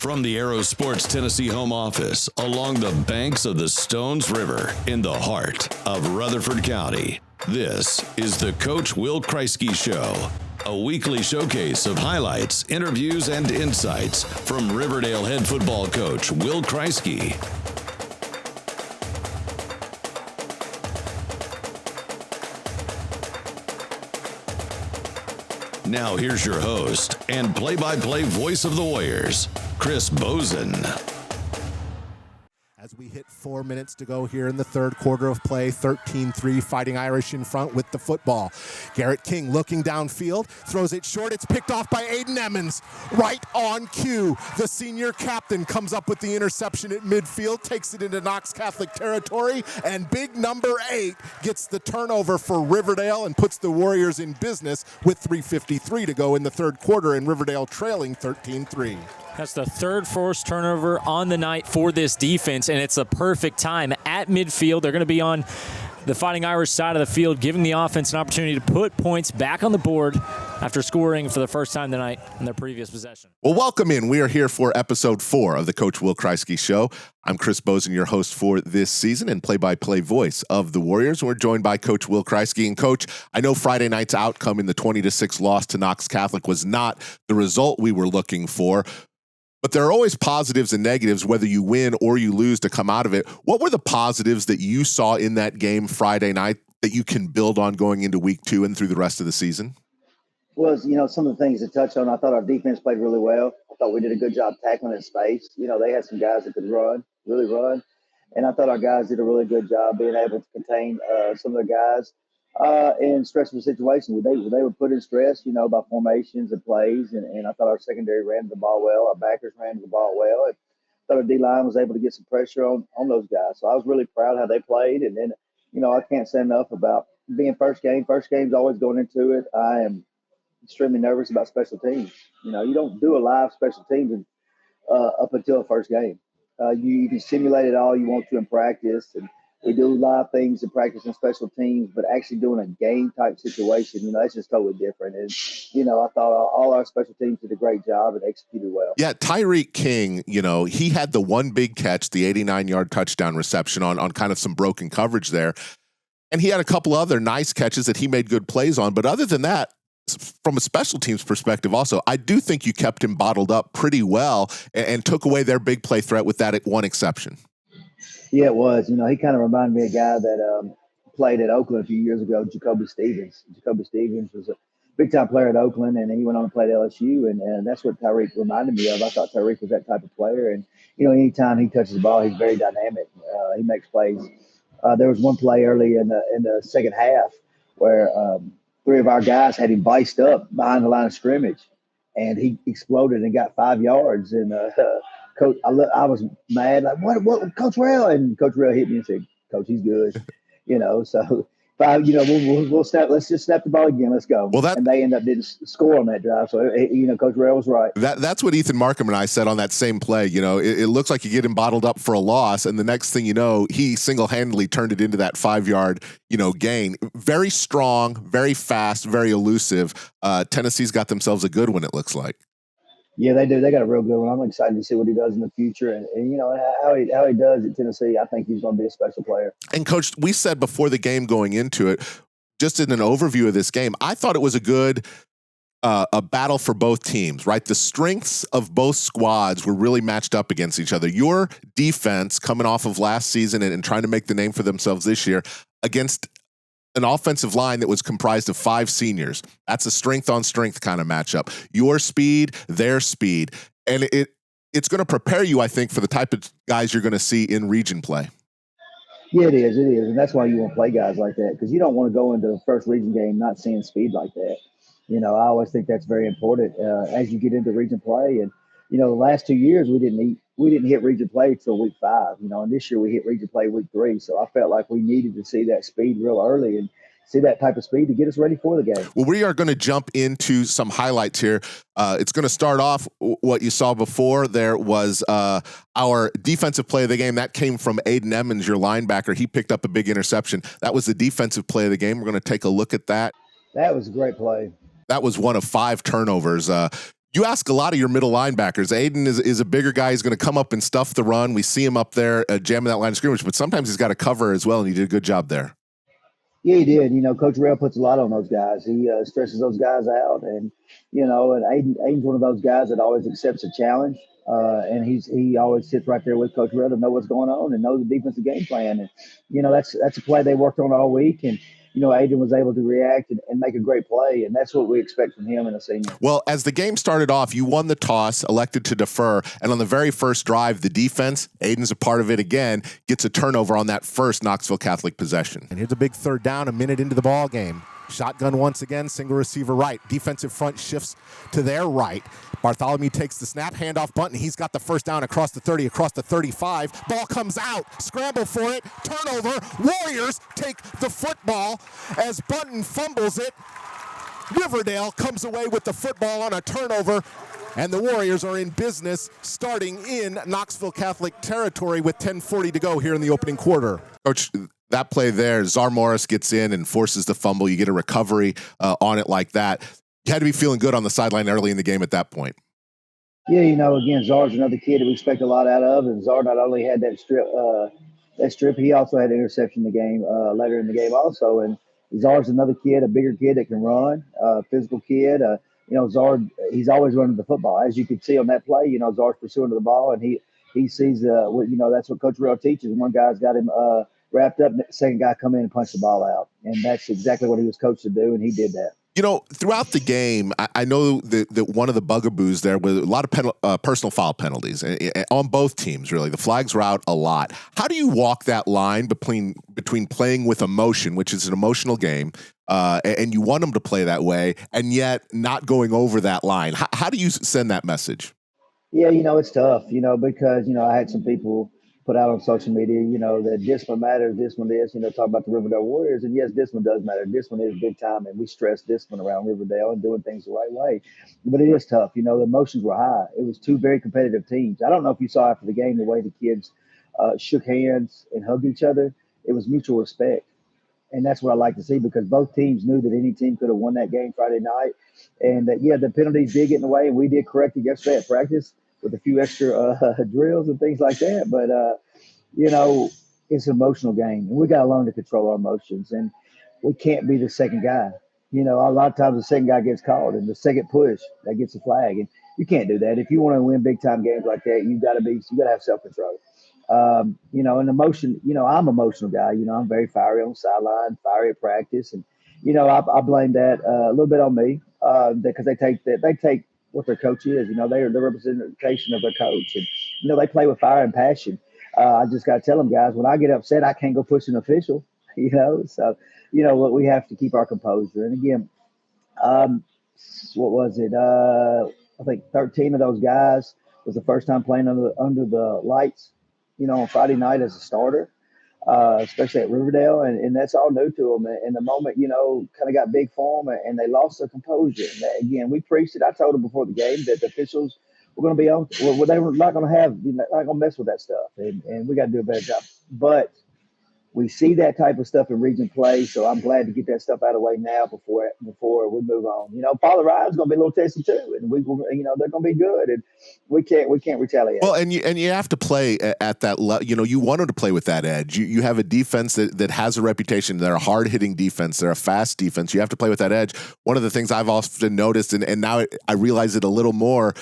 From the Aero Sports Tennessee home office along the banks of the Stones River in the heart of Rutherford County, this is the Coach Will KRIESKY Show, a weekly showcase of highlights, interviews, and insights from Riverdale head football coach Will KRIESKY. Now here's your host and play-by-play voice of the Warriors, Chris Bozen. As we hit 4 minutes to go here in the third quarter of play, 13-3, Fighting Irish in front with the football. Garrett King looking downfield, throws it short. It's picked off by Aiden Emmons. Right on cue, the senior captain comes up with the interception at midfield, takes it into Knox Catholic territory, and big number 8 gets the turnover for Riverdale and puts the Warriors in business with 3:53 to go in the third quarter, and Riverdale trailing 13-3. That's the third forced turnover on the night for this defense, and it's a perfect time at midfield. They're going to be on the Fighting Irish side of the field, giving the offense an opportunity to put points back on the board after scoring for the first time tonight in their previous possession. Well, welcome in. We are here for episode 4 of the Coach Will KRIESKY Show. I'm Chris Bozen, your host for this season and play-by-play voice of the Warriors. We're joined by Coach Will KRIESKY. And Coach, I know Friday night's outcome in the 20-6 loss to Knox Catholic was not the result we were looking for, but there are always positives and negatives, whether you win or you lose, to come out of it. What were the positives that you saw in that game Friday night that you can build on going into week 2 and through the rest of the season? Well, some of the things to touch on, I thought our defense played really well. I thought we did a good job tackling at space. They had some guys that could really run. And I thought our guys did a really good job being able to contain some of their guys in stressful situations. They were put in stress, by formations and plays. And I thought our secondary ran the ball well. Our backers ran the ball well. And I thought our D-line was able to get some pressure on those guys. So I was really proud how they played. And then, I can't say enough about being first game. First game's always going into it. I am extremely nervous about special teams. You don't do a live special teams up until the first game. You can simulate it all you want to in practice, and we do live things in practice and special teams, but actually doing a game type situation, that's just totally different. And, I thought all our special teams did a great job and executed well. Yeah, Tyreek King, he had the one big catch, the 89-yard touchdown reception on kind of some broken coverage there. And he had a couple other nice catches that he made good plays on. But other than that, from a special teams perspective also, I do think you kept him bottled up pretty well and took away their big play threat with that one exception. Yeah, it was. He kind of reminded me of a guy that played at Oakland a few years ago, Jacoby Stevens. Jacoby Stevens was a big-time player at Oakland, and he went on to play at LSU, and that's what Tyreek reminded me of. I thought Tyreek was that type of player, and, anytime he touches the ball, he's very dynamic. He makes plays. There was one play early in the second half where 3 of our guys had him viced up behind the line of scrimmage, and he exploded and got 5 yards. And Coach, I was mad, like, what, Coach Rail? And Coach Rail hit me and said, Coach, he's good. So we'll snap. Let's just snap the ball again. Let's go. Well, and they end up didn't score on that drive. So Coach Rail was right. That's what Ethan Markham and I said on that same play. It looks like you get him bottled up for a loss, and the next thing you know, he single-handedly turned it into that 5-yard gain. Very strong, very fast, very elusive. Tennessee's got themselves a good one, it looks like. Yeah, they do. They got a real good one. I'm excited to see what he does in the future, and how he does at Tennessee. I think he's going to be a special player. And Coach, we said before the game going into it, just in an overview of this game, I thought it was a good a battle for both teams, right? The strengths of both squads were really matched up against each other. Your defense, coming off of last season and trying to make the name for themselves this year, against an offensive line that was comprised of 5 seniors. That's a strength-on-strength kind of matchup. Your speed, their speed. And it's going to prepare you, I think, for the type of guys you're going to see in region play. Yeah, it is. And that's why you want to play guys like that, because you don't want to go into the first region game not seeing speed like that. I always think that's very important as you get into region play. And, the last 2 years we didn't hit region play till week 5, and this year we hit region play week 3. So I felt like we needed to see that speed real early and see that type of speed to get us ready for the game. Well, we are going to jump into some highlights here. It's going to start off what you saw before. There was our defensive play of the game. That came from Aiden Emmons, your linebacker. He picked up a big interception. That was the defensive play of the game. We're going to take a look at that. That was a great play. That was one of 5 turnovers. You ask a lot of your middle linebackers. Aiden is a bigger guy. He's going to come up and stuff the run. We see him up there jamming that line of scrimmage, but sometimes he's got to cover as well, and he did a good job there. Yeah, he did. Coach Rail puts a lot on those guys. He stresses those guys out, and and Aiden's one of those guys that always accepts a challenge. And he always sits right there with Coach Rail to know what's going on and know the defensive game plan. And that's a play they worked on all week, and Aiden was able to react and make a great play, and that's what we expect from him in a senior. Well, as the game started off, you won the toss, elected to defer, and on the very first drive, the defense, Aiden's a part of it again, gets a turnover on that first Knoxville Catholic possession. And here's a big third down, a minute into the ball game. Shotgun once again, single receiver right. Defensive front shifts to their right. Bartholomew takes the snap, handoff Bunton. He's got the first down across the 30, across the 35. Ball comes out, scramble for it, turnover. Warriors take the football as Bunton fumbles it. Riverdale comes away with the football on a turnover, and the Warriors are in business starting in Knoxville Catholic territory with 10:40 to go here in the opening quarter. Coach, that play there, Czar Morris gets in and forces the fumble. You get a recovery on it like that. You had to be feeling good on the sideline early in the game at that point. Yeah, again, Czar's another kid that we expect a lot out of, and Czar not only had that strip, he also had an interception in the game later in the game also. And Czar's another kid, a bigger kid that can run, physical kid. Czar, he's always running the football. As you can see on that play, Czar's pursuing the ball, and he sees, that's what Coach Real teaches. One guy's got him wrapped up, the second guy come in and punch the ball out. And that's exactly what he was coached to do, and he did that. Throughout the game, I know that one of the bugaboos there was a lot of personal foul penalties on both teams, really. The flags were out a lot. How do you walk that line between playing with emotion, which is an emotional game, and you want them to play that way, and yet not going over that line? How do you send that message? Yeah, it's tough, because, I had some people put out on social media, that discipline matters, discipline is, talk about the Riverdale Warriors. And yes, discipline does matter. Discipline is big time, and we stress discipline around Riverdale and doing things the right way. But it is tough. The emotions were high. It was two very competitive teams. I don't know if you saw after the game the way the kids shook hands and hugged each other. It was mutual respect. And that's what I like to see, because both teams knew that any team could have won that game Friday night. And the penalties did get in the way, and we did correct it yesterday at practice with a few extra drills and things like that. But, it's an emotional game, and we got to learn to control our emotions. And we can't be the second guy. A lot of times the second guy gets called, and the second push, that gets a flag. And you can't do that. If you want to win big-time games like that, you got to have self-control. And emotion, I'm an emotional guy. I'm very fiery on the sideline, fiery at practice. And, I blame that a little bit on me because they take what their coach is. They're the representation of their coach. And, they play with fire and passion. I just got to tell them, guys, when I get upset, I can't go push an official, So, we have to keep our composure. And again, what was it? I think 13 of those guys was the first time playing under the lights, on Friday night as a starter, especially at Riverdale. And that's all new to them. And the moment, kind of got big for them, and they lost their composure. And again, we preached it. I told them before the game that the officials were going to be on. Well, they were not going to have, not going to mess with that stuff. And we got to do a better job. But we see that type of stuff in region play, so I'm glad to get that stuff out of the way now before we move on. Father Ryan's going to be a little testy too, and they're going to be good, and we can't retaliate. Well, and you have to play at that level. You want them to play with that edge. You have a defense that has a reputation. They're a hard hitting defense. They're a fast defense. You have to play with that edge. One of the things I've often noticed, and now I realize it a little more.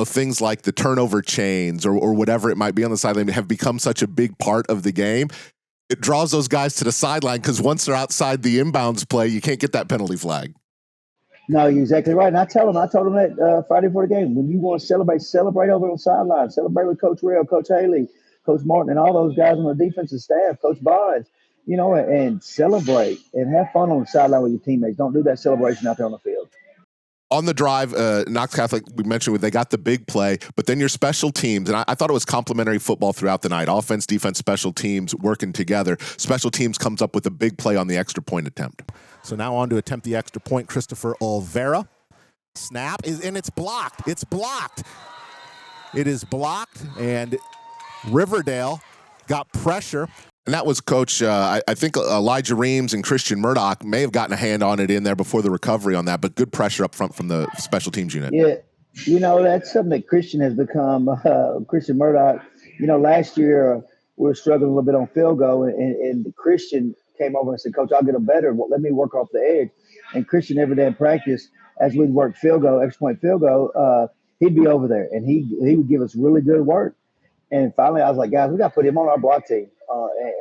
Things like the turnover chains or whatever it might be on the sideline have become such a big part of the game. It draws those guys to the sideline because once they're outside the inbounds play, you can't get that penalty flag. No, you're exactly right. And I told them that Friday before the game, when you want to celebrate over on the sideline, celebrate with Coach Real, Coach Haley, Coach Martin, and all those guys on the defensive staff, Coach Bonds, and celebrate and have fun on the sideline with your teammates. Don't do that celebration out there on the field. On the drive, Knox Catholic, we mentioned they got the big play, but then your special teams, and I thought it was complementary football throughout the night. Offense, defense, special teams working together. Special teams comes up with a big play on the extra point attempt. So now on to attempt the extra point, Christopher Olvera. Snap, and it's blocked. It's blocked. It is blocked, and Riverdale got pressure. And that was Coach, I think Elijah Reams and Christian Murdoch may have gotten a hand on it in there before the recovery on that, but good pressure up front from the special teams unit. That's something that Christian has become. Christian Murdoch. Last year we were struggling a little bit on field goal, and Christian came over and said, "Coach, I'll get them better. Well, let me work off the edge." And Christian every day in practice, as we'd work field goal, extra point field goal, he'd be over there, and he would give us really good work. And finally, I was like, guys, we got to put him on our block team.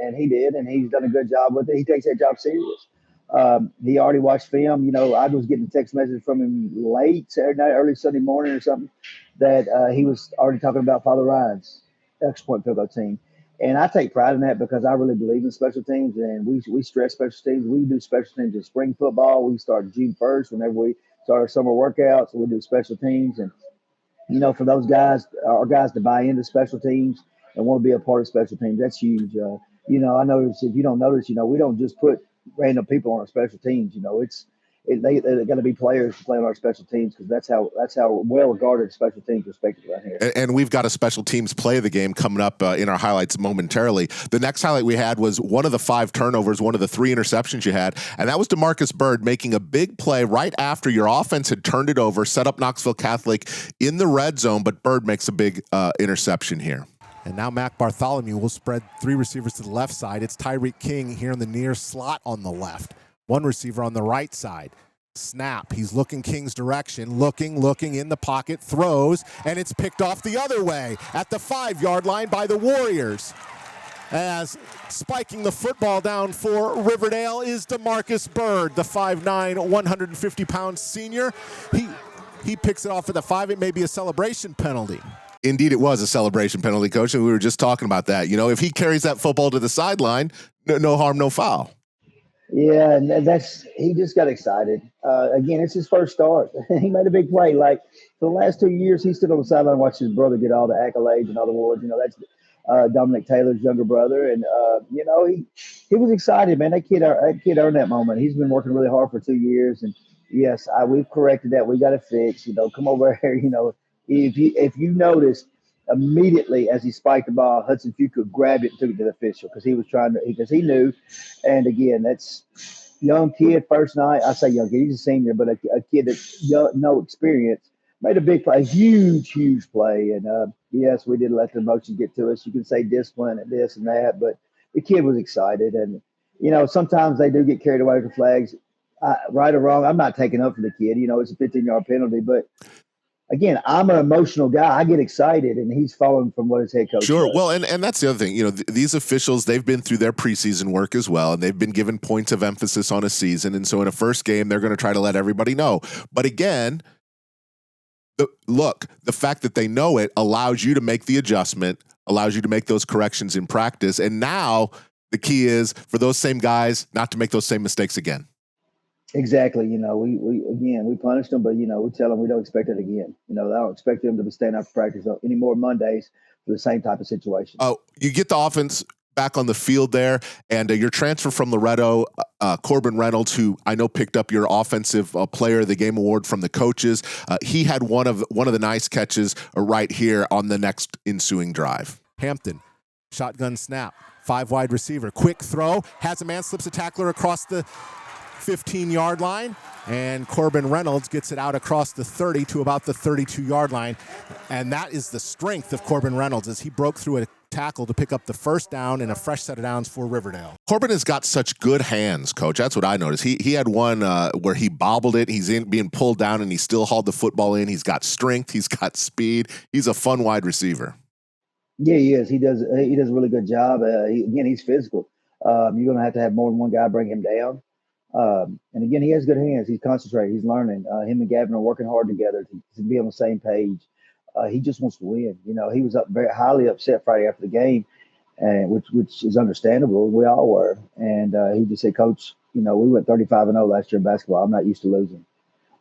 And he did, and he's done a good job with it. He takes that job serious. He already watched film. I was getting a text message from him late Saturday night, early Sunday morning or something, that he was already talking about Father Ryan's extra point field goal team. And I take pride in that because I really believe in special teams, and we stress special teams. We do special teams in spring football. We start June 1st whenever we start our summer workouts. We do special teams, and for those guys, our guys to buy into special teams and want to be a part of special teams, that's huge. I notice if you don't notice, we don't just put random people on our special teams. They got to be players to play on our special teams because that's how well regarded special teams are respected right here. And we've got a special teams play of the game coming up in our highlights momentarily. The next highlight we had was one of the 5 turnovers, one of the 3 interceptions you had, and that was DeMarcus Byrd making a big play right after your offense had turned it over, set up Knoxville Catholic in the red zone, but Byrd makes a big interception here. And now Mac Bartholomew will spread 3 receivers to the left side. It's Tyreek King here in the near slot on the left. 1 receiver on the right side. Snap. He's looking King's direction. Looking in the pocket. Throws. And it's picked off the other way at the 5-yard line by the Warriors. As spiking the football down for Riverdale is DeMarcus Byrd, the 5'9", 150-pound senior. He picks it off at the 5. It may be a celebration penalty. Indeed, it was a celebration penalty, Coach, and we were just talking about that. If he carries that football to the sideline, no harm, no foul. Yeah, and he just got excited. Again, it's his first start. He made a big play. Like, for the last 2 years, he stood on the sideline and watched his brother get all the accolades and all the awards. That's Dominic Taylor's younger brother. And, he was excited, man. That kid earned that moment. He's been working really hard for 2 years. And, yes, we've corrected that. We got it fixed. Come over here, If you notice, immediately as he spiked the ball, Hudson Fuqua grabbed it and took it to the official because he knew. And again, that's young kid, first night. I say young kid, he's a senior, but a kid that's no experience made a big play, huge play. And yes, we did let the emotion get to us. You can say discipline and this and that, but the kid was excited. And sometimes they do get carried away with the flags, right or wrong. I'm not taking up for the kid. It's a 15-yard penalty, but. Again, I'm an emotional guy. I get excited, and he's following from what his head coach Sure. does. Well, and that's the other thing. These officials, they've been through their preseason work as well, and they've been given points of emphasis on a season. And so in a first game, they're going to try to let everybody know. But again, the fact that they know it allows you to make the adjustment, allows you to make those corrections in practice. And now the key is for those same guys not to make those same mistakes again. Exactly. We punish them, but, we tell them we don't expect it again. I don't expect them to be staying after practice any more Mondays for the same type of situation. Oh, you get the offense back on the field there, and your transfer from Loretto, Corbin Reynolds, who I know picked up your offensive player of the game award from the coaches. He had one of the nice catches right here on the next ensuing drive. Hampton, shotgun snap, 5 wide receiver, quick throw, has a man, slips a tackler across the 15-yard line, and Corbin Reynolds gets it out across the 30 to about the 32-yard line. And that is the strength of Corbin Reynolds as he broke through a tackle to pick up the first down and a fresh set of downs for Riverdale. Corbin has got such good hands, Coach. That's what I noticed. He had one where he bobbled it. He's being pulled down, and he still hauled the football in. He's got strength. He's got speed. He's a fun wide receiver. Yeah, he is. He does a really good job. He's physical. You're going to have more than one guy bring him down. And again, he has good hands. He's concentrated. He's learning. Him and Gavin are working hard together to be on the same page. He just wants to win. He was very highly upset Friday after the game, and which is understandable. We all were. And he just said, Coach, we went 35-0 last year in basketball. I'm not used to losing.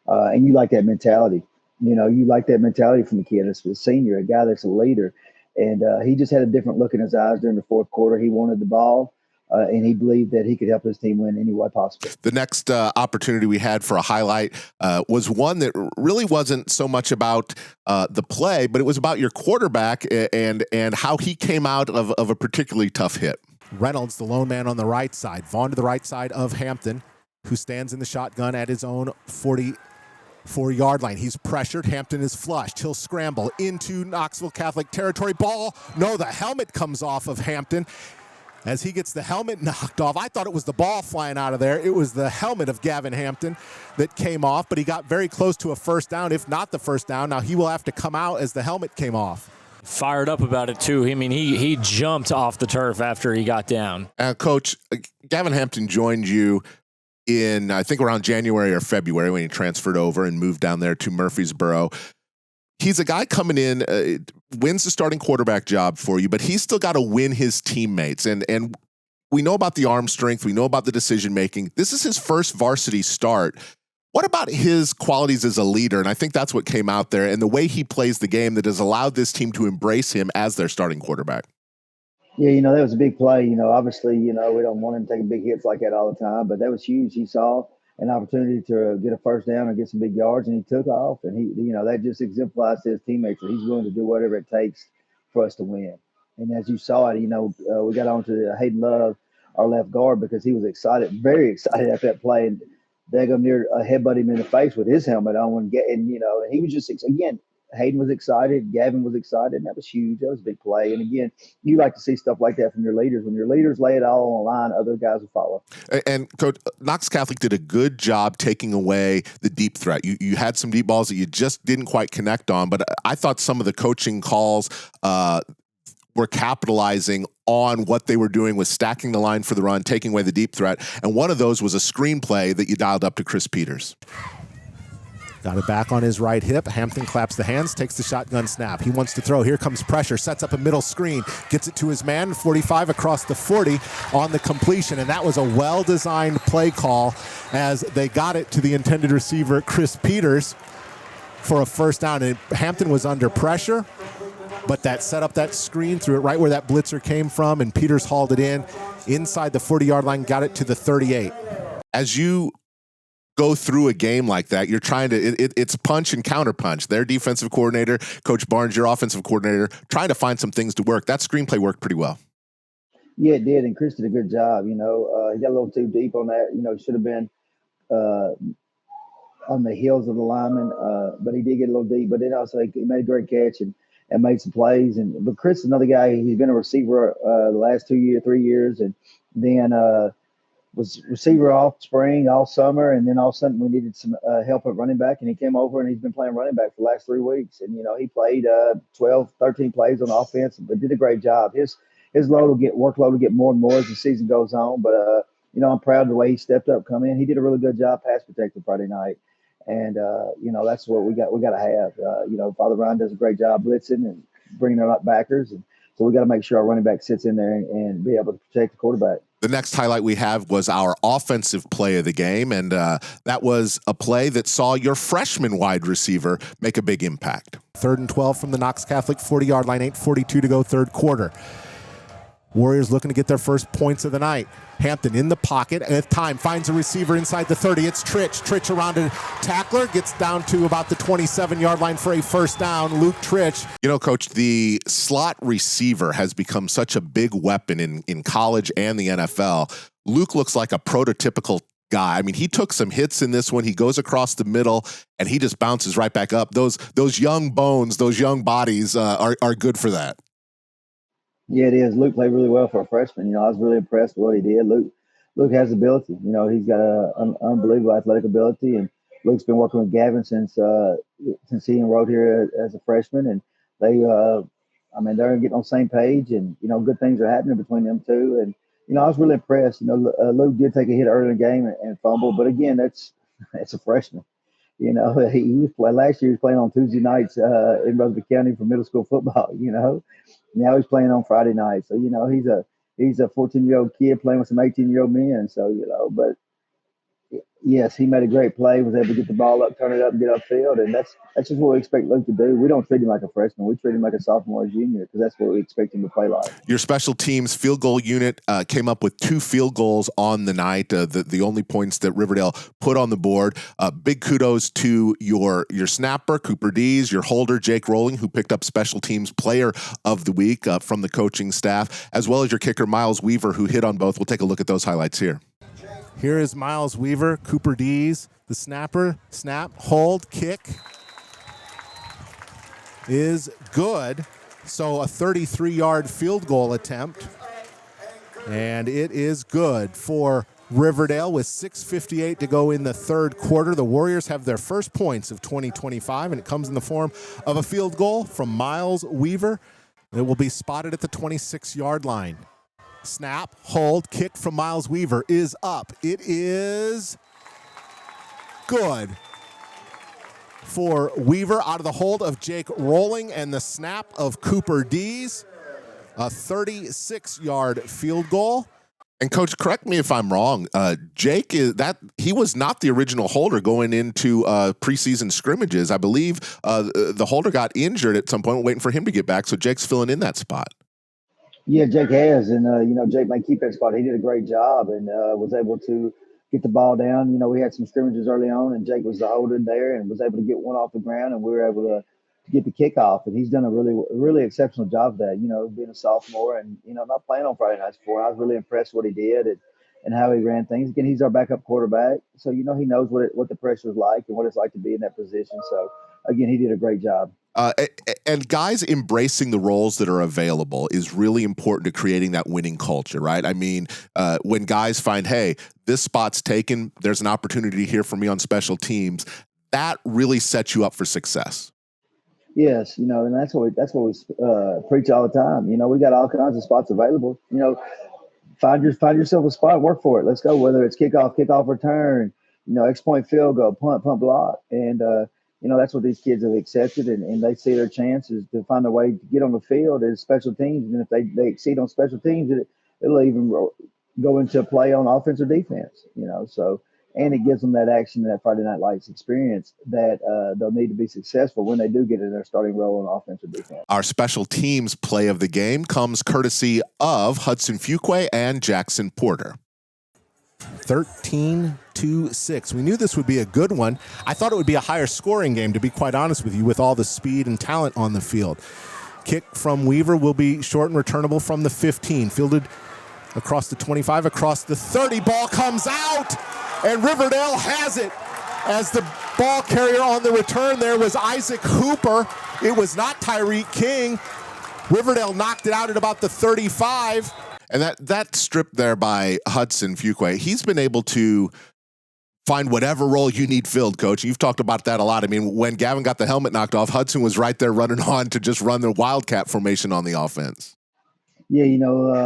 And you like that mentality. You like that mentality from the kid. It's a senior, a guy that's a leader. And he just had a different look in his eyes during the fourth quarter. He wanted the ball. And he believed that he could help his team win any way possible. The next opportunity we had for a highlight was one that really wasn't so much about the play, but it was about your quarterback and how he came out of a particularly tough hit. Reynolds, the lone man on the right side. Vaughn to the right side of Hampton, who stands in the shotgun at his own 40 4-yard line. He's pressured. Hampton is flushed. He'll scramble into Knoxville Catholic territory. Ball. No, the helmet comes off of Hampton as he gets the helmet knocked off. I thought it was the ball flying out of there. It was the helmet of Gavin Hampton that came off, but he got very close to a first down, if not the first down. Now he will have to come out as the helmet came off. Fired up about it, too. I mean, he jumped off the turf after he got down. Coach, Gavin Hampton joined you in, I think, around January or February when he transferred over and moved down there to Murfreesboro. He's a guy coming in, wins the starting quarterback job for you, but he's still got to win his teammates. And we know about the arm strength. We know about the decision-making. This is his first varsity start. What about his qualities as a leader? And I think that's what came out there, and the way he plays the game that has allowed this team to embrace him as their starting quarterback. Yeah, that was a big play. Obviously, we don't want him taking big hits like that all the time, but that was huge. He saw an opportunity to get a first down or get some big yards, and he took off. And that just exemplifies to his teammates that he's willing to do whatever it takes for us to win. And as you saw it, we got on to Hayden Love, our left guard, because he was excited, very excited after that play. And Daggum near headbutt him in the face with his helmet on, and he was just, again, Hayden was excited, Gavin was excited, and that was huge. That was a big play. And again, you like to see stuff like that from your leaders. When your leaders lay it all on the line, other guys will follow. And Coach, Knox Catholic did a good job taking away the deep threat. You had some deep balls that you just didn't quite connect on, but I thought some of the coaching calls were capitalizing on what they were doing with stacking the line for the run, taking away the deep threat. And one of those was a screenplay that you dialed up to Chris Peters. Got it back on his right hip. Hampton claps the hands, takes the shotgun snap. He wants to throw. Here comes pressure. Sets up a middle screen. Gets it to his man. 45 across the 40 on the completion. And that was a well-designed play call as they got it to the intended receiver, Chris Peters, for a first down. And Hampton was under pressure, but that set up that screen, threw it right where that blitzer came from, and Peters hauled it in inside the 40-yard line, got it to the 38. As you go through a game like that, you're trying to, it's punch and counter punch. Their defensive coordinator, Coach Barnes, your offensive coordinator, trying to find some things to work. That screenplay worked pretty well. Yeah, it did, and Chris did a good job. He got a little too deep on that. Should have been on the heels of the lineman, but he did get a little deep. But then also he made a great catch and made some plays. But Chris is another guy. He's been a receiver the last 3 years, and then was receiver all spring, all summer, and then all of a sudden we needed some help at running back, and he came over and he's been playing running back for the last 3 weeks. And he played 12, 13 plays on offense, but did a great job. His workload will get more and more as the season goes on. But I'm proud of the way he stepped up, come in. He did a really good job pass protecting Friday night. And, that's what we got to have. Father Ryan does a great job blitzing and bringing our backers. And so we got to make sure our running back sits in there and be able to protect the quarterback. The next highlight we have was our offensive play of the game, and that was a play that saw your freshman wide receiver make a big impact. 3rd and 12 from the Knox Catholic 40-yard line, 8:42 to go, third quarter. Warriors looking to get their first points of the night. Hampton in the pocket, and at time finds a receiver inside the 30. It's Tritch. Tritch around a tackler, gets down to about the 27-yard line for a first down. Luke Tritch. Coach, the slot receiver has become such a big weapon in college and the NFL. Luke looks like a prototypical guy. I mean, he took some hits in this one. He goes across the middle, and he just bounces right back up. Those young bones, those young bodies are good for that. Yeah, it is. Luke played really well for a freshman. I was really impressed with what he did. Luke has ability. He's got an unbelievable athletic ability, and Luke's been working with Gavin since he enrolled here as a freshman, and they're getting on the same page, and good things are happening between them two. And I was really impressed. Luke did take a hit early in the game and fumble, but again, that's a freshman. He was last year. He was playing on Tuesday nights in Rutherford County for middle school football. Now he's playing on Friday night. So he's a 14-year-old kid playing with some 18-year-old men. So but yes, he made a great play. Was able to get the ball up, turn it up, and get upfield, and that's just what we expect Luke to do. We don't treat him like a freshman. We treat him like a sophomore or junior because that's what we expect him to play like. Your special teams field goal unit came up with 2 field goals on the night, the only points that Riverdale put on the board. Big kudos to your snapper, Cooper Dees, your holder, Jake Rowling, who picked up special teams player of the week from the coaching staff, as well as your kicker, Miles Weaver, who hit on both. We'll take a look at those highlights here. Here is Miles Weaver, Cooper Dees, the snapper, snap, hold, kick is good. So a 33-yard field goal attempt, and it is good for Riverdale with 6:58 to go in the third quarter. The Warriors have their first points of 2025, and it comes in the form of a field goal from Miles Weaver. It will be spotted at the 26-yard line. Snap, hold, kick from Miles Weaver is up. It is good for Weaver out of the hold of Jake Rolling, and the snap of Cooper Dees. A 36-yard field goal. And Coach, correct me if I'm wrong. Jake he was not the original holder going into preseason scrimmages. I believe the holder got injured at some point, waiting for him to get back. So Jake's filling in that spot. Yeah, Jake has, and Jake may keep that spot. He did a great job and was able to get the ball down. You know, we had some scrimmages early on, and Jake was the holder there and was able to get one off the ground, and we were able to get the kickoff. And he's done a really exceptional job of that. You know, being a sophomore and not playing on Friday nights before, I was really impressed what he did and how he ran things. Again, he's our backup quarterback, so he knows what the pressure is like and what it's like to be in that position. So again, he did a great job. And guys embracing the roles that are available is really important to creating that winning culture, right? I mean, when guys find, hey, this spot's taken, there's an opportunity here for me on special teams, that really sets you up for success. Yes, and that's what we preach all the time. We got all kinds of spots available. Find yourself a spot, work for it. Let's go. Whether it's kickoff return, X-point field goal, punt block, and that's what these kids have accepted, and they see their chances to find a way to get on the field as special teams. And if they exceed on special teams, it'll even go into play on offense or defense. So. And it gives them that action, that Friday Night Lights experience that they'll need to be successful when they do get in their starting role on offense or defense. Our special teams play of the game comes courtesy of Hudson Fuqua and Jackson Porter. 13-6. We knew this would be a good one. I thought it would be a higher scoring game, to be quite honest with you, with all the speed and talent on the field. Kick from Weaver will be short and returnable from the 15. Fielded across the 25, across the 30. Ball comes out, and Riverdale has it. As the ball carrier on the return there was Isaac Hooper. It was not Tyreek King. Riverdale knocked it out at about the 35. And that strip there by Hudson Fuqua, he's been able to find whatever role you need filled, Coach. You've talked about that a lot. I mean, when Gavin got the helmet knocked off, Hudson was right there running on to just run the Wildcat formation on the offense. Yeah,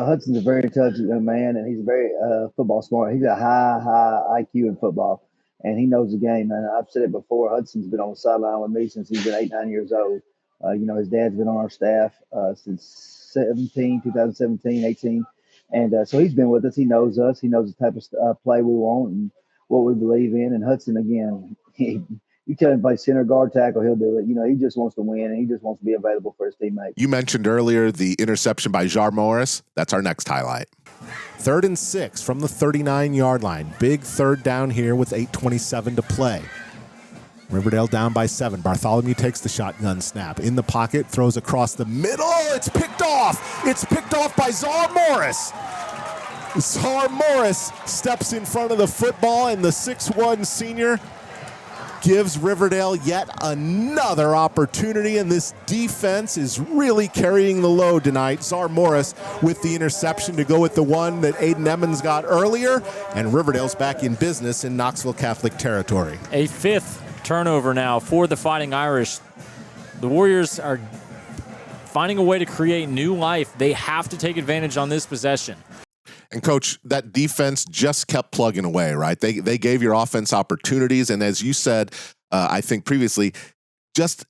Hudson's a very intelligent young man, and he's very football smart. He's a high IQ in football, and he knows the game. And I've said it before, Hudson's been on the sideline with me since he's been 8, 9 years old. His dad's been on our staff since 2017, 18. And so he's been with us. He knows us. He knows the type of play we want and what we believe in. And Hudson, again, you tell him to play center, guard, tackle, he'll do it. He just wants to win, and he just wants to be available for his teammates. You mentioned earlier the interception by Jar Morris. That's our next highlight. 3rd and 6 from the 39-yard line. Big third down here with 8:27 to play. Riverdale down by 7. Bartholomew takes the shotgun snap. In the pocket, throws across the middle. It's picked off. It's picked off by Czar Morris. Czar Morris steps in front of the football, and the 6'1 senior gives Riverdale yet another opportunity, and this defense is really carrying the load tonight. Czar Morris with the interception to go with the one that Aiden Emmons got earlier, and Riverdale's back in business in Knoxville Catholic territory. A 5th turnover now for the Fighting Irish. The Warriors are finding a way to create new life. They have to take advantage on this possession. And, Coach, that defense just kept plugging away, right? They gave your offense opportunities, and as you said, I think previously, just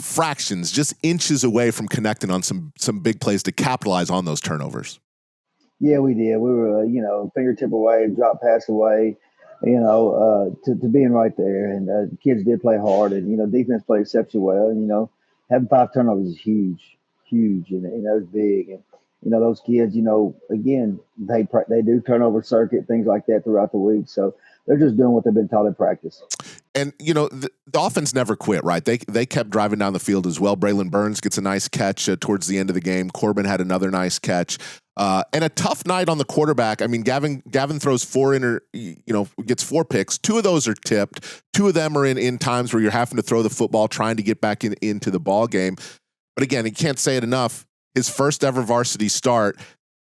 fractions, just inches away from connecting on some big plays to capitalize on those turnovers. Yeah, we did. We were, fingertip away, drop pass away, to being right there. And kids did play hard, and, defense played exceptionally well. And, having 5 turnovers is huge, and it's big. And, those kids, again, they do turnover circuit, things like that throughout the week. So they're just doing what they've been taught in practice. And, the offense never quit, right? They kept driving down the field as well. Braylon Burns gets a nice catch towards the end of the game. Corbin had another nice catch. And a tough night on the quarterback. I mean, Gavin throws gets 4 picks. 2 of those are tipped. 2 of them are in times where you're having to throw the football, trying to get back into the ball game. But again, you can't say it enough. His first ever varsity start.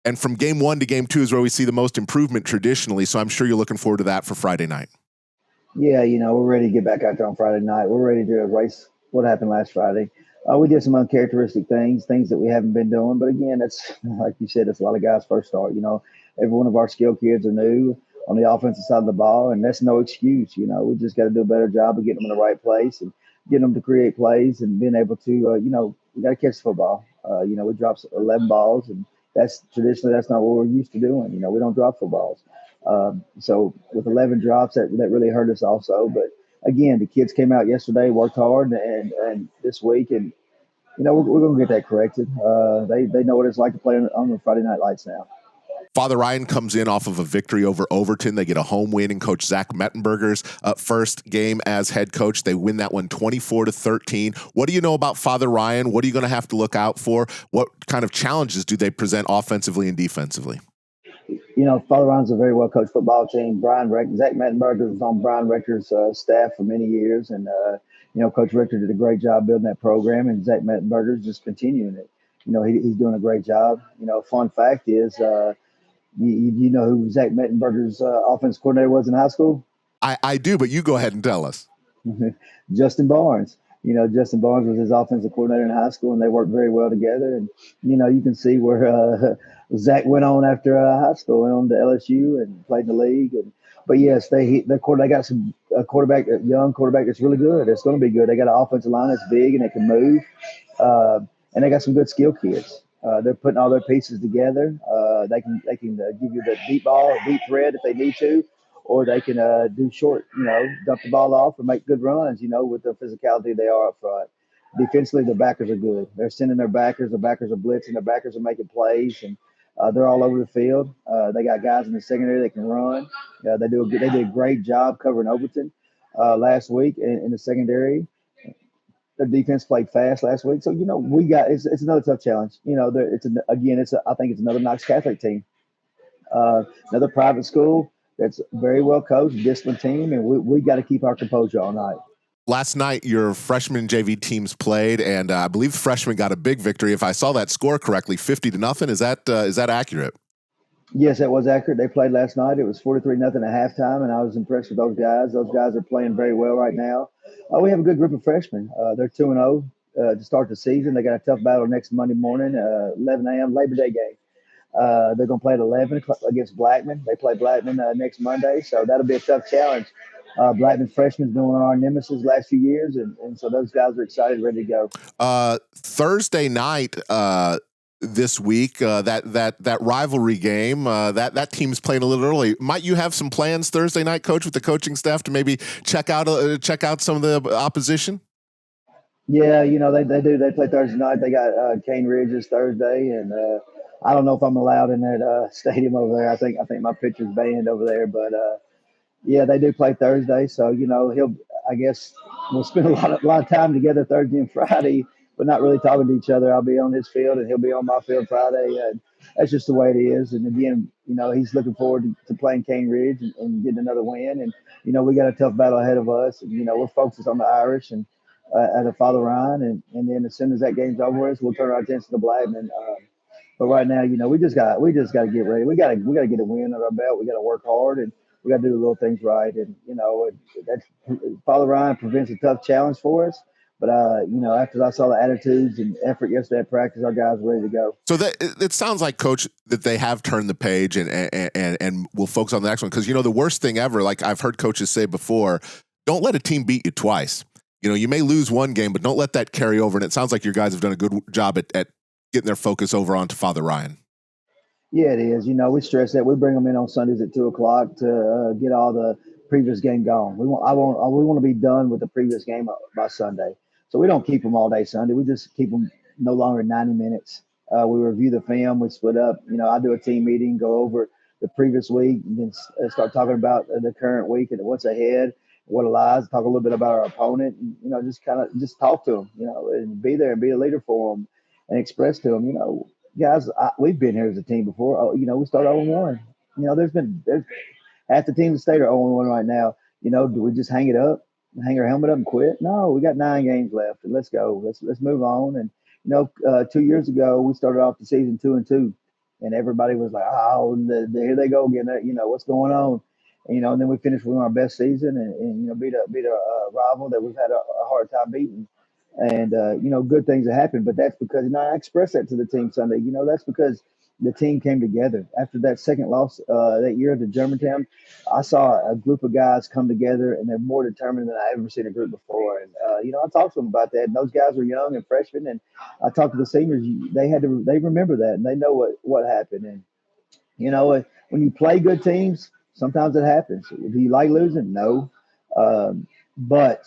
And from game 1 to game 2 is where we see the most improvement traditionally. So I'm sure you're looking forward to that for Friday night. Yeah, we're ready to get back out there on Friday night. We're ready to erase what happened last Friday. We did some uncharacteristic things that we haven't been doing. But again, that's like you said, it's a lot of guys' first start. Every one of our skill kids are new on the offensive side of the ball, and that's no excuse. We just got to do a better job of getting them in the right place and getting them to create plays and being able to, we got to catch the football. We dropped 11 balls, and that's not what we're used to doing. We don't drop footballs. So with 11 drops, that really hurt us also. But again, the kids came out yesterday, worked hard, and this week, and we're going to get that corrected. They know what it's like to play on the Friday Night Lights now. Father Ryan comes in off of a victory over Overton. They get a home win in Coach Zach Mettenberger's first game as head coach. They win that one 24-13. What do you know about Father Ryan? What are you going to have to look out for? What kind of challenges do they present offensively and defensively? Father Ryan's a very well-coached football team. Zach Mettenberger was on Brian Richter's staff for many years, and Coach Richter did a great job building that program, and Zach Mettenberger's just continuing it. He's doing a great job. Fun fact is, you know who Zach Mettenberger's offense coordinator was in high school? I do, but you go ahead and tell us. Justin Barnes. Justin Barnes was his offensive coordinator in high school, and they worked very well together. And, you can see where Zach went on after high school, went on to LSU and played in the league. But yes, they got some young quarterback that's really good. It's going to be good. They got an offensive line that's big and they can move, and they got some good skill kids. They're putting all their pieces together. They can give you the deep ball or deep thread if they need to, or they can do short, dump the ball off and make good runs, with the physicality they are up front. Defensively, the backers are good. They're sending their backers. The backers are blitzing. Their backers are making plays, and they're all over the field. They got guys in the secondary that can run. They did a great job covering Overton last week in the secondary. Their defense played fast last week, so it's another tough challenge. I think it's another Knox Catholic team, another private school that's very well coached, disciplined team, and we got to keep our composure all night. Last night, your freshman JV teams played, and I believe the freshmen got a big victory. If I saw that score correctly, 50-0. Is that accurate? Yes, that was accurate. They played last night. It was 43-0 at halftime, and I was impressed with those guys. Those guys are playing very well right now. We have a good group of freshmen. They're 2-0 to start the season. They got a tough battle next Monday morning, 11 a.m. Labor Day game. They're going to play at 11 against Blackman. They play Blackman next Monday, so that'll be a tough challenge. Blackman freshman's been one of our nemesis last few years, and so those guys are excited, ready to go. Thursday night this week, that rivalry game, that team's playing a little early. Might you have some plans Thursday night, Coach, with the coaching staff to maybe check out some of the opposition? Yeah, they do. They play Thursday night. They got Cane Ridge this Thursday, and I don't know if I'm allowed in that stadium over there. I think my picture's banned over there, but yeah, they do play Thursday. So I guess we'll spend a lot of time together Thursday and Friday, but not really talking to each other. I'll be on his field and he'll be on my field Friday. And that's just the way it is. And again, he's looking forward to playing Cane Ridge and getting another win. And we got a tough battle ahead of us. And we're focused on the Irish and at the Father Ryan, and then as soon as that game's over with, we'll turn our attention to Blackman. But right now, we just got to get ready. We got to get a win under our belt. We got to work hard, and we got to do the little things right. And that's Father Ryan presents a tough challenge for us. But after I saw the attitudes and effort yesterday at practice, our guys were ready to go. So it sounds like, Coach, that they have turned the page and will focus on the next one. Because the worst thing ever, like I've heard coaches say before, don't let a team beat you twice. You may lose one game, but don't let that carry over. And it sounds like your guys have done a good job at getting their focus over onto Father Ryan. Yeah, it is. We stress that. We bring them in on Sundays at 2:00 to get all the previous game gone. We want to be done with the previous game by Sunday. So we don't keep them all day Sunday. We just keep them no longer than 90 minutes. We review the film. We split up. I do a team meeting, go over the previous week, and then start talking about the current week and what's ahead, what lies. Talk a little bit about our opponent, and just kind of just talk to them, and be there and be a leader for them, and express to them, guys, we've been here as a team before. Oh, we started 0-1. There's half the teams in the state are 0-1 right now. Do we just hang it up, hang our helmet up and quit? No, we got 9 games left, and let's go. Let's move on. And 2 years ago we started off the season 2-2, and everybody was like, "Oh, here they go again." What's going on? And then we finished with our best season, and beat a rival that we've had a hard time beating. And good things have happened, but that's because I expressed that to the team Sunday. That's because the team came together after that second loss that year to Germantown. I saw a group of guys come together, and they're more determined than I ever seen a group before. And I talked to them about that. And those guys were young and freshmen, and I talked to the seniors. They remember that, and they know what happened. And when you play good teams, sometimes it happens. Do you like losing? No, but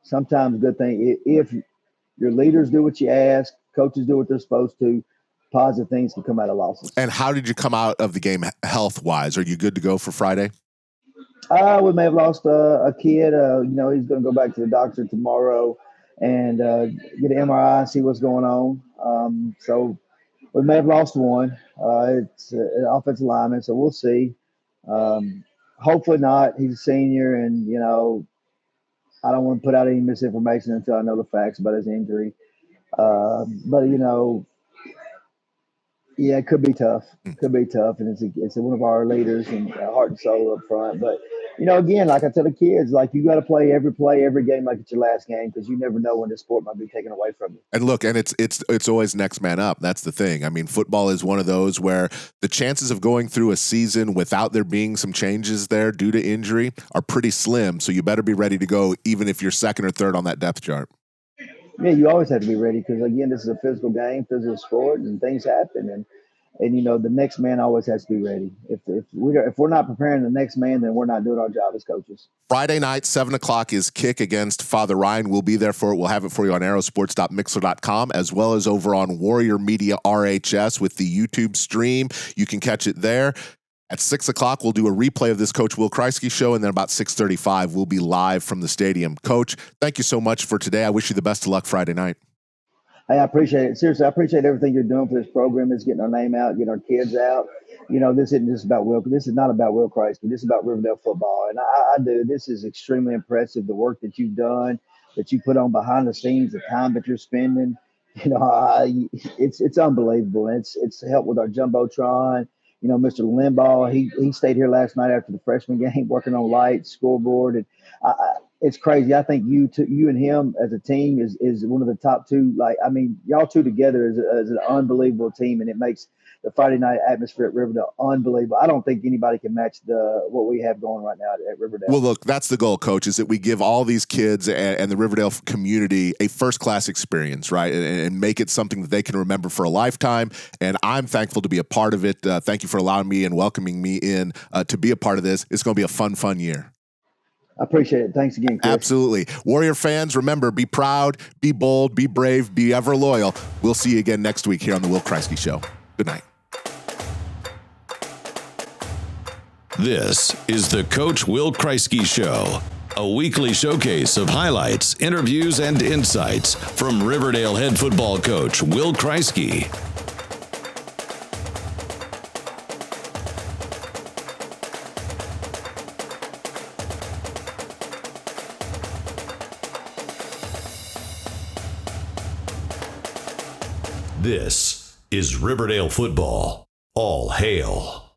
sometimes good thing if your leaders do what you ask, coaches do what they're supposed to, positive things can come out of losses. And how did you come out of the game health-wise? Are you good to go for Friday? We may have lost a kid. He's going to go back to the doctor tomorrow and get an MRI and see what's going on. So we may have lost one. It's an offensive lineman, so we'll see. Hopefully not. He's a senior, and I don't want to put out any misinformation until I know the facts about his injury. But yeah, it could be tough. Could be tough, and it's one of our leaders and heart and soul up front. But again, like I tell the kids, like you got to play every game like it's your last game, because you never know when the sport might be taken away from you. And look, and it's always next man up. That's the thing. I mean, football is one of those where the chances of going through a season without there being some changes there due to injury are pretty slim. So you better be ready to go, even if you're second or third on that depth chart. Yeah, you always have to be ready, because again, this is a physical game, physical sport, and things happen, and the next man always has to be ready. If we're not preparing the next man, then we're not doing our job as coaches. Friday night, 7:00 is kick against Father Ryan. We'll be there for it. We'll have it for you on arrowsports.mixler.com, as well as over on Warrior Media RHS with the YouTube stream. You can catch it there. At 6:00, we'll do a replay of this Coach Will Kreisky show, and then about 6:35, we'll be live from the stadium. Coach, thank you so much for today. I wish you the best of luck Friday night. Hey, I appreciate it. Seriously, I appreciate everything you're doing for this program. It's getting our name out, getting our kids out. This isn't just about Will. This is not about Will Kreisky. This is about Riverdale football. And I do. This is extremely impressive, the work that you've done, that you put on behind the scenes, the time that you're spending. It's unbelievable. And it's helped with our Jumbotron. Mr. Limbaugh, he stayed here last night after the freshman game working on lights, scoreboard. And it's crazy. I think you and him as a team is one of the top two. Y'all two together is an unbelievable team, and it makes the Friday night atmosphere at Riverdale unbelievable. I don't think anybody can match what we have going right now at Riverdale. Well, look, that's the goal, Coach, is that we give all these kids and the Riverdale community a first-class experience, right, and make it something that they can remember for a lifetime. And I'm thankful to be a part of it. Thank you for allowing me and welcoming me in to be a part of this. It's going to be a fun year. I appreciate it. Thanks again, Chris. Absolutely. Warrior fans, remember, be proud, be bold, be brave, be ever loyal. We'll see you again next week here on The Will Kreisky Show. Good night. This is the Coach Will Kreisky Show, a weekly showcase of highlights, interviews, and insights from Riverdale head football coach Will Kreisky. This is Riverdale football. All hail.